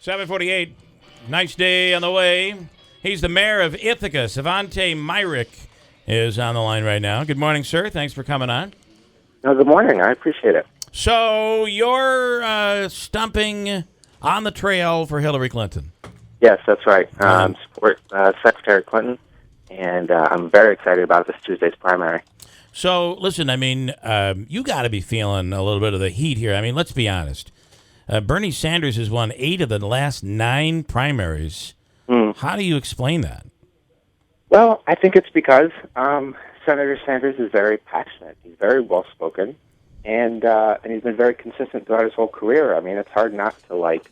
7:48. Nice day on the way. He's the mayor of Ithaca. Savante Myrick is on the line right now. Good morning, sir. Thanks for coming on. Good morning. I appreciate it. So you're stumping on the trail for Hillary Clinton. Yes, that's right. Support Secretary Clinton, and I'm very excited about this Tuesday's primary. So, listen, I mean, you got to be feeling a little bit of the heat here. I mean, let's be honest. Bernie Sanders has won 8 of the last 9 primaries. How do you explain that? Well, I think it's because Senator Sanders is very passionate. He's very well-spoken, and he's been very consistent throughout his whole career. I mean, it's hard not to like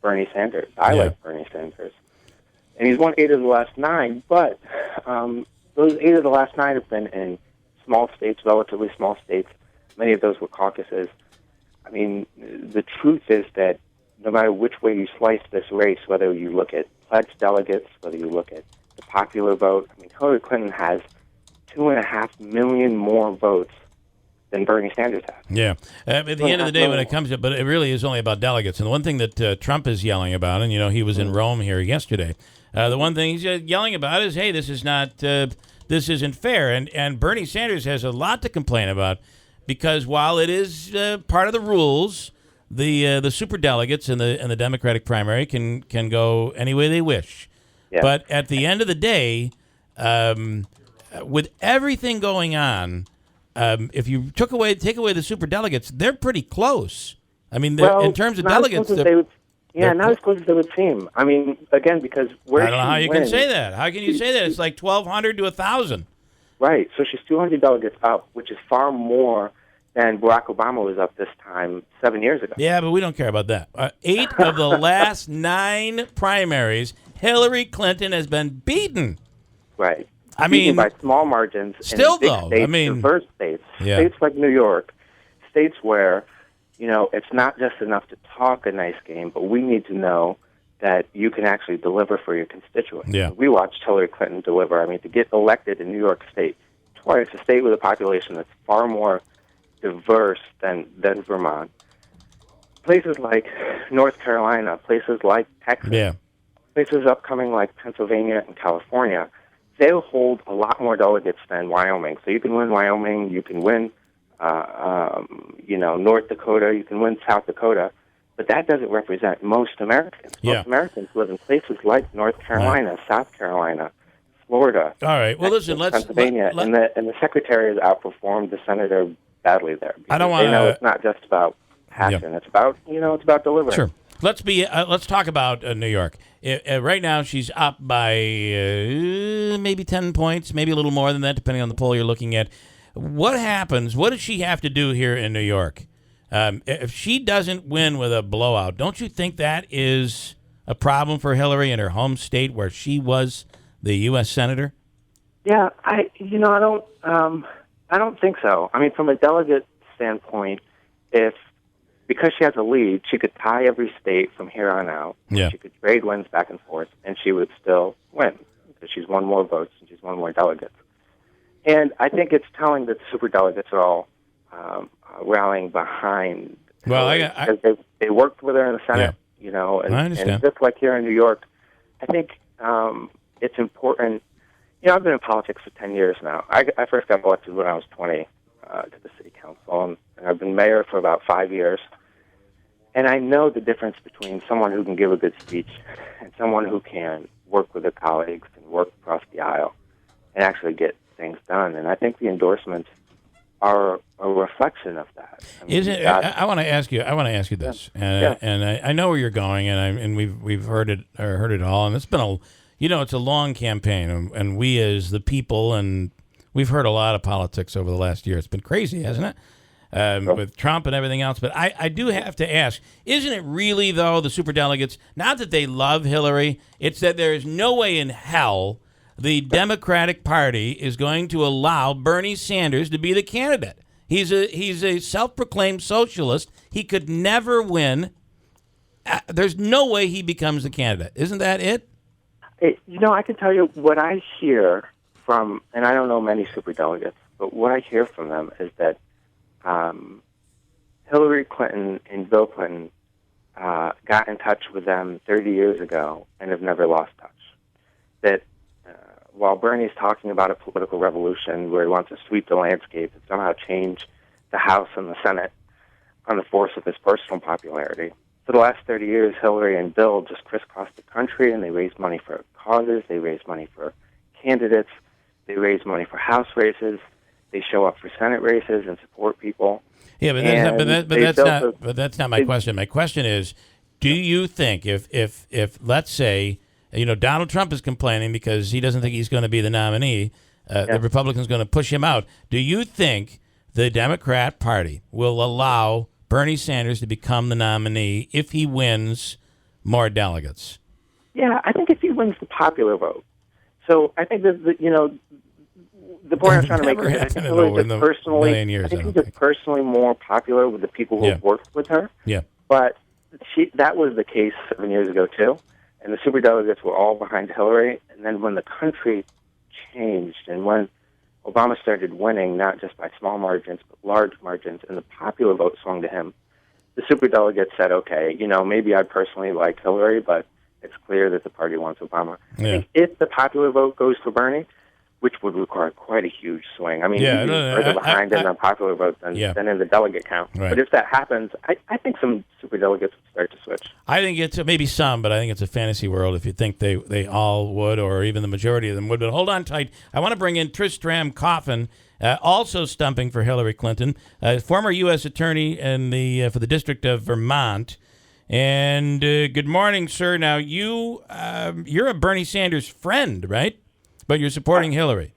Bernie Sanders. I like Bernie Sanders. And he's won 8 of the last 9, but those 8 of the last 9 have been in small states, relatively small states. Many of those were caucuses. I mean, the truth is that no matter which way you slice this race, whether you look at pledged delegates, whether you look at the popular vote, I mean, Hillary Clinton has 2.5 million more votes than Bernie Sanders has. Yeah. At the end of the day, when it comes to, but it really is only about delegates. And the one thing that Trump is yelling about, and, you know, he was in Rome here yesterday, the one thing he's yelling about is, hey, this is not, this isn't fair. And Bernie Sanders has a lot to complain about because while it is part of the rules, the superdelegates in the Democratic primary can go any way they wish. Yeah. But at the end of the day, with everything going on, if you take away the superdelegates, they're pretty close. I mean, in terms of delegates, not as close as they would seem. I mean, again, because I don't know how you can say that. How can you say that? It's like 1,200 to 1,000. Right. So she's 200 delegates up, which is far more than Barack Obama was up this time 7 years ago. Yeah, but we don't care about that. 8 of the last 9 primaries, Hillary Clinton has been beaten. Right. I mean, by small margins. Still, in big though, states, I mean, diverse states, yeah. States like New York, states where, you know, it's not just enough to talk a nice game, but we need to know that you can actually deliver for your constituents. Yeah. We watched Hillary Clinton deliver. I mean, to get elected in New York State twice, a state with a population that's far more diverse than Vermont. Places like North Carolina, places like Texas, places upcoming like Pennsylvania and California, they'll hold a lot more delegates than Wyoming. So you can win Wyoming, you can win, North Dakota, you can win South Dakota, but that doesn't represent most Americans. Most Americans live in places like North Carolina, South Carolina, Florida. All right. Well, listen, Pennsylvania, and the secretary has outperformed the senator badly there. I don't want to. They know it's not just about passion. It's about it's about delivering. Sure. Let's talk about New York. Right now, she's up by maybe 10 points, maybe a little more than that, depending on the poll you're looking at. What happens? What does she have to do here in New York? If she doesn't win with a blowout, don't you think that is a problem for Hillary in her home state where she was the U.S. senator? Yeah, I don't think so. I mean, from a delegate standpoint, because she has a lead, she could tie every state from here on out. Yeah. She could trade wins back and forth, and she would still win because she's won more votes and she's won more delegates. And I think it's telling that the superdelegates are all rallying behind. Well, because they worked with her in the Senate, and, I understand. And just like here in New York, I think it's important. You know, I've been in politics for 10 years now. I first got elected when I was 20 to the city council, and I've been mayor for about 5 years. And I know the difference between someone who can give a good speech and someone who can work with their colleagues and work across the aisle and actually get things done. And I think the endorsements are a reflection of that. I want to ask you. I want to ask you this, and I know where you're going, and we've heard it all, and it's been it's a long campaign, and we as the people, and we've heard a lot of politics over the last year. It's been crazy, hasn't it? With Trump and everything else. But I do have to ask, isn't it really, though, the superdelegates, not that they love Hillary, it's that there is no way in hell the Democratic Party is going to allow Bernie Sanders to be the candidate. He's a self-proclaimed socialist. He could never win. There's no way he becomes the candidate. Isn't that it? I can tell you what I hear from, and I don't know many superdelegates, but what I hear from them is that Hillary Clinton and Bill Clinton got in touch with them 30 years ago and have never lost touch. That while Bernie's talking about a political revolution where he wants to sweep the landscape and somehow change the House and the Senate on the force of his personal popularity, for the last 30 years, Hillary and Bill just crisscrossed the country, and they raised money for causes, they raised money for candidates, they raise money for House races, they show up for Senate races and support people. Yeah, but that's not my question. My question is, do you think if let's say, Donald Trump is complaining because he doesn't think he's going to be the nominee, the Republicans going to push him out. Do you think the Democrat Party will allow Bernie Sanders to become the nominee if he wins more delegates? Yeah, I think if he wins the popular vote. So I think that the point I'm trying to make is I think he's just personally more popular with the people who have worked with her. Yeah. But that was the case 7 years ago, too. And the superdelegates were all behind Hillary. And then when the country changed and when Obama started winning, not just by small margins, but large margins, and the popular vote swung to him, the superdelegates said, okay, maybe I personally like Hillary, but it's clear that the party wants Obama. I think if the popular vote goes for Bernie, which would require quite a huge swing. I mean, further behind in the popular vote than in the delegate count. Right. But if that happens, I think some superdelegates would start to switch. I think it's maybe some, but I think it's a fantasy world if you think they all would, or even the majority of them would. But hold on tight. I want to bring in Tristram Coffin, also stumping for Hillary Clinton, former U.S. attorney for the District of Vermont. And good morning, sir. Now, you're a Bernie Sanders friend, right? But you're supporting Hillary.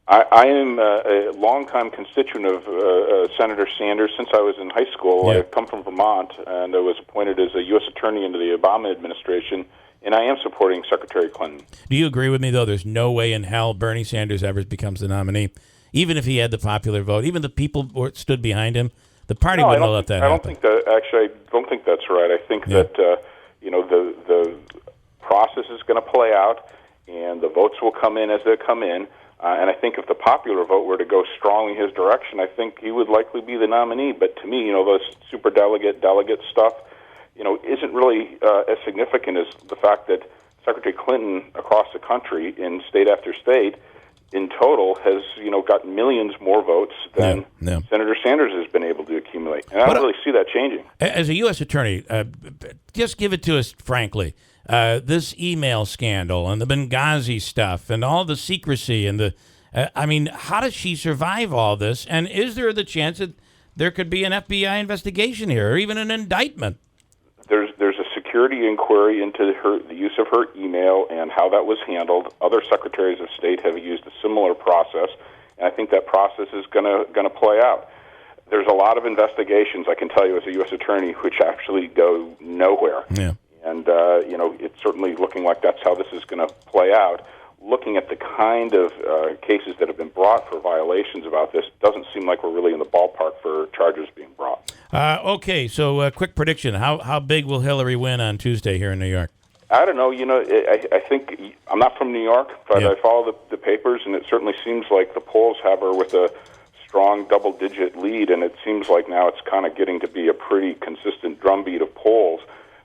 I am a longtime constituent of Senator Sanders since I was in high school. Yeah. I come from Vermont, and I was appointed as a U.S. attorney into the Obama administration, and I am supporting Secretary Clinton. Do you agree with me, though? There's no way in hell Bernie Sanders ever becomes the nominee, even if he had the popular vote, even the people who stood behind him. The party wouldn't let that happen. I don't think that's right. I think that the process is going to play out, and the votes will come in as they come in. And I think if the popular vote were to go strongly his direction, I think he would likely be the nominee. But to me, those delegate stuff, isn't really as significant as the fact that Secretary Clinton across the country in state after state in total has, gotten millions more votes than Senator Sanders has been able to accumulate. And I don't really see that changing. As a U.S. attorney, just give it to us frankly. This email scandal and the Benghazi stuff and all the secrecy and how does she survive all this? And is there the chance that there could be an FBI investigation here or even an indictment? There's a security inquiry into the use of her email and how that was handled. Other secretaries of state have used a similar process, and I think that process is going to play out. There's a lot of investigations, I can tell you as a U.S. attorney, which actually go nowhere. Yeah. And, it's certainly looking like that's how this is going to play out. Looking at the kind of cases that have been brought for violations about this, doesn't seem like we're really in the ballpark for charges being brought. Okay, so quick prediction. How big will Hillary win on Tuesday here in New York? I don't know. I think I'm not from New York, but I follow the papers, and it certainly seems like the polls have her with a strong double-digit lead, and it seems like now it's kind of getting to be a pretty consistent drumbeat of polls.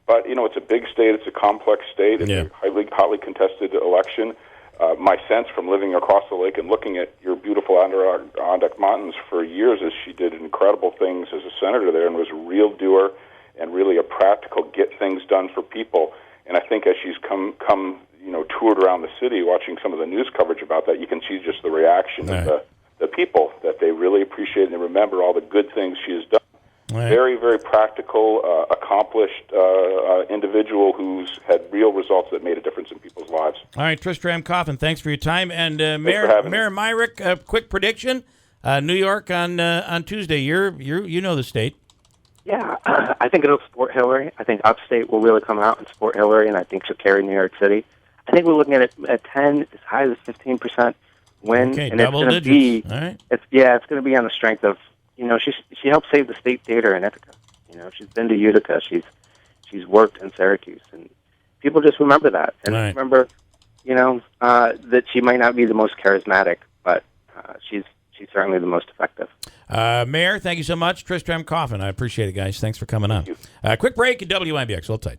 But, it's a big state. It's a complex state. It's a hotly contested election. My sense from living across the lake and looking at your beautiful Adirondack Mountains for years is she did incredible things as a senator there and was a real doer and really a practical get things done for people. And I think as she's come toured around the city, watching some of the news coverage about that, you can see just the reaction of the people, that they really appreciate and they remember all the good things she has done. Right. Very, very practical, accomplished individual who's had real results that made a difference in people's lives. All right, Tristram Coffin, thanks for your time. And Mayor Myrick, a quick prediction: New York on Tuesday. You know the state. Yeah, I think it'll support Hillary. I think upstate will really come out and support Hillary, and I think she'll carry New York City. I think we're looking at it at 10, as high as 15% win. Okay, and double digits. All right. It's going to be on the strength of. She helped save the state theater in Ithaca. She's been to Utica. She's worked in Syracuse, and people just remember that. And remember, that she might not be the most charismatic, but she's she's certainly the most effective. Mayor, thank you so much. Tristram Coffin, I appreciate it, guys. Thanks for coming on. Quick break at WIBX. Hold tight.